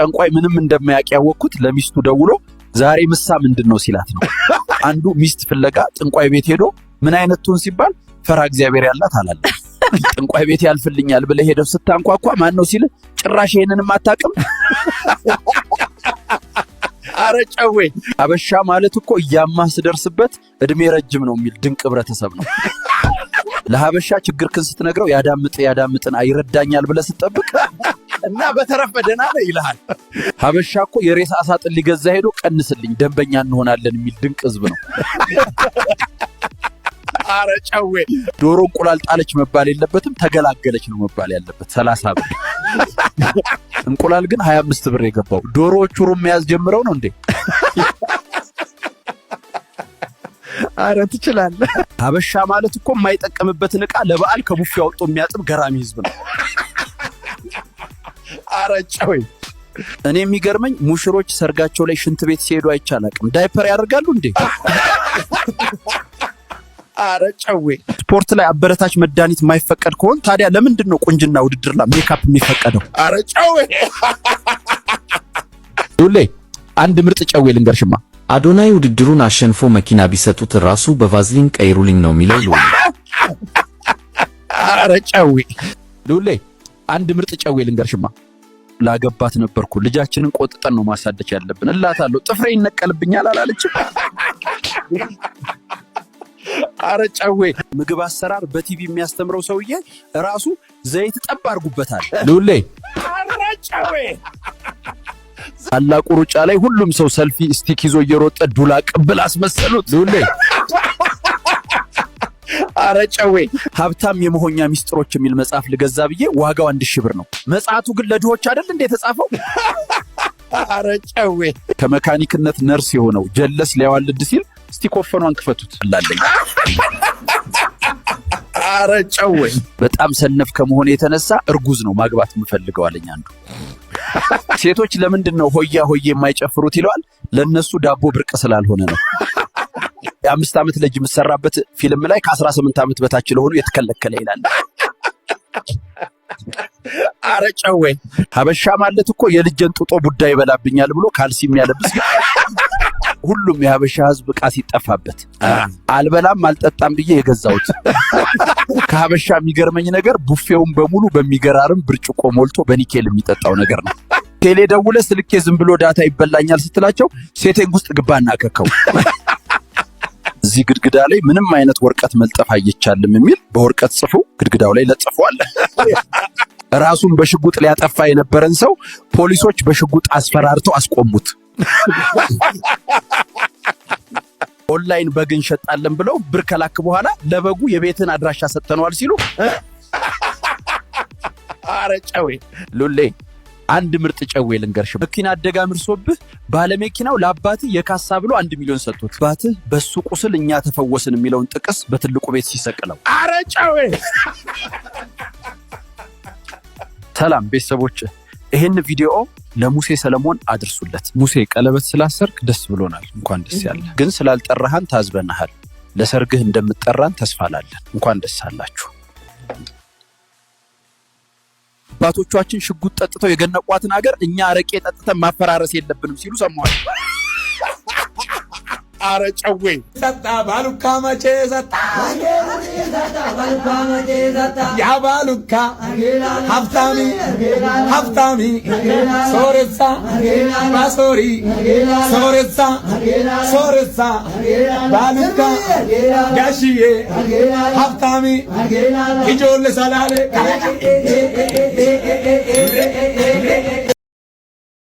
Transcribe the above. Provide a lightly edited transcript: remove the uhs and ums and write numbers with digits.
ጠንቋይ ምንም እንደማያውቅ ያወቅኩት ለሚስቱ ደውሎ ዛሬ ምሳ ምንድነው ሲላት ነው። አንዱ ሚስት ፍለጋ ጠንቋይ ቤት ሄዶ ምን አይነት ቱን ሲባል ፈራ እግዚአብሔር ያላት አላለ። ጠንቋይ ቤት ያልፍልኛል ብለ ሄደው ስታንኳኳ ማን ነው ሲል ጭራሽ ይሄንንም አታውቅም። አረጨዌ ሀበሻ ማለት እኮ ያማህ ስደርስበት እድሜ ረጅም ነው የሚል ድንቅ ህብረተሰብ ነው። ለሀበሻ ችግርክን ስትነግረው ያዳምጥን አይረዳኛል ብለ ስትጠብቅ እና በተረፈ ደህና ነው ይልሃል። ሀበሻ እኮ የሬሳ አሳጥን ሊገዛ ሄዶ ቀንስልኝ ደንበኛ እንሆናለን የሚል ድንቅ ህዝብ ነው። አረጨዌ ዶሮ እንቁላል ጣለች መባል የለበትም ተገላገለች ነው መባል ያለበት 30 ብር። እንቁላል ግን 25 ብር የገባው ዶሮዎቹ ሩም መያዝ ጀምረው ነው እንዴ? አረ ትችላለህ። ሀበሻ ማለት እኮ የማይጠቀምበትን ዕቃ ለበዓል ከቡፌ አውጥቶ የሚያጥብ ገራሚ ህዝብ ነው። አረጨዌ እኔ የሚገርመኝ ሙሽሮች ሰርጋቸው ላይ ሽንት ቤት ሲሄዱ አይቻላቅም ዳይፐር ያደርጋሉ እንዴ? አረጨዌ ስፖርት ላይ አበረታች መድኃኒት የማይፈቀድ ከሆነ ታዲያ ለምንድን ነው ቁንጅና ውድድር ላይ ሜካፕ የሚፈቀደው? አረጨዌ ዱሌ አንድ ምርጥ ጨዌ ልንገርሽማ። አዶናይ ውድድሩን አሸንፎ መኪና ቢሰጡት ራሱ በቫዝሊን ቀይሩልኝ ነው የሚለው ሉሌ። አረጨዌ ዱሌ አንድ ምርጥ ጨዌ ልንገርሽማ። ላገባት ነበርኩ ልጃችንን ቆጥጠን ነው ማሳደች ያለብን እላታለሁ። ጥፍሬ ይነቀልብኛል አላለችም። አረጨዌ ምግብ አሰራር በቲቪ የሚያስተምረው ሰውዬ ራሱ ዘይት ጠብ አድርጉበታል። ሉሌ አረጨዌ ታላቁ ሩጫ ላይ ሁሉም ሰው ሰልፊ ስቲክ ይዞ እየሮጠ ዱላ ቅብል አስመሰሉት። ሉሌ አረጨዌ ሀብታም የመሆኛ ሚስጥሮች የሚል መጽሐፍ ልገዛ ብዬ ዋጋው 1000 ብር ነው። መጽሐፉ ግን ለድሆች አይደል እንዴ የተጻፈው? አረጨዌ ከመካኒክነት ነርስ የሆነው ጀለስ ሊያዋልድ ሲል እስቲ ኮፈኗን ክፈቱት አላለኝ። አረጨዌ በጣም ሰነፍ ከመሆነ የተነሳ እርጉዝ ነው ማግባት የምፈልገው አለኝ አንዱ። ሴቶች ለምንድን ነው ሆያ ሆዬ የማይጨፍሩት ይለዋል። ለነሱ ዳቦ ብርቅ ስላልሆነ ነው። የ5 ዓመት ልጅ የምትሰራበት ፊልም ላይ ከ18 ዓመት በታች ለሆኑ የተከለከለ ይላል። አረጨዌ ሀበሻ ማለት እኮ የልጅን ጡጦ ቡዳ ይበላብኛል ብሎ ካልሲ የሚያለብስ ሁሉም የሀበሻ ህዝብ ዕቃ ሲጠፋበት አልበላም አልጠጣም ብዬ የገዛሁት። ከሀበሻ የሚገርመኝ ነገር ቡፌውን በሙሉ በሚገራርም ብርጭቆ ሞልቶ በኒኬል የሚጠጣው ነገር ነው። ቴሌ ደውለ ስልኬ ዝም ብሎ ዳታ ይበላኛል ስትላቸው ሴቲንግ ውስጥ ግባና ከከው እዚህ ግድግዳ ላይ ምንም አይነት ወርቀት መልጠፍ አይቻልም የሚል በወርቀት ጽፎ ግድግዳው ላይ ለጥፏል። ራሱን በሽጉጥ ሊያጠፋ የነበረን ሰው ፖሊሶች በሽጉጥ አስፈራርተው አስቆሙት። ኦንላይን በግ እንሸጣለን ብለው ብር ከላክ በኋላ ለበጉ የቤትን አድራሻ ሰጥተናል ሲሉ አረጨዌ ሉሌ አንድ ምርጥ ጨዌ ልንገርሽ። መኪና አደጋ ምርሶብህ ባለመኪናው ለአባትህ የካሳ ብሎ 1 ሚሊዮን ሰጥቶት አባትህ በሱ ቁስል እኛ ተፈወስን የሚለውን ጥቅስ በትልቁ ቤት ሲሰቅለው አረጨዌ። ሰላም ቤተሰቦች፣ ይሄን ቪዲዮ ለሙሴ ሰለሞን አድርሱለት። ሙሴ ቀለበት ስላሰርክ ደስ ብሎናል፣ እንኳን ደስ ያለ። ግን ስላልጠራሃን ታዝበናሃል። ለሰርግህ እንደምትጠራን ተስፋላለን። እንኳን ደስ አላችሁ። አባቶቻችን ሽጉጥ ጠጥተው የገነቋትን ሀገር እኛ አረቄ ጠጥተን ማፈራረስ የለብንም ሲሉ ሰማዋል። አረጨዌ ሰጣ ባሉካ መቼ ሰጣ ያ ባሉካ ሀብታሚ ሶሬሳ ባሶሪ ሶሬሳ ባሉካ ጋሽዬ ሀብታሚ ኢጆለ ሰላሌ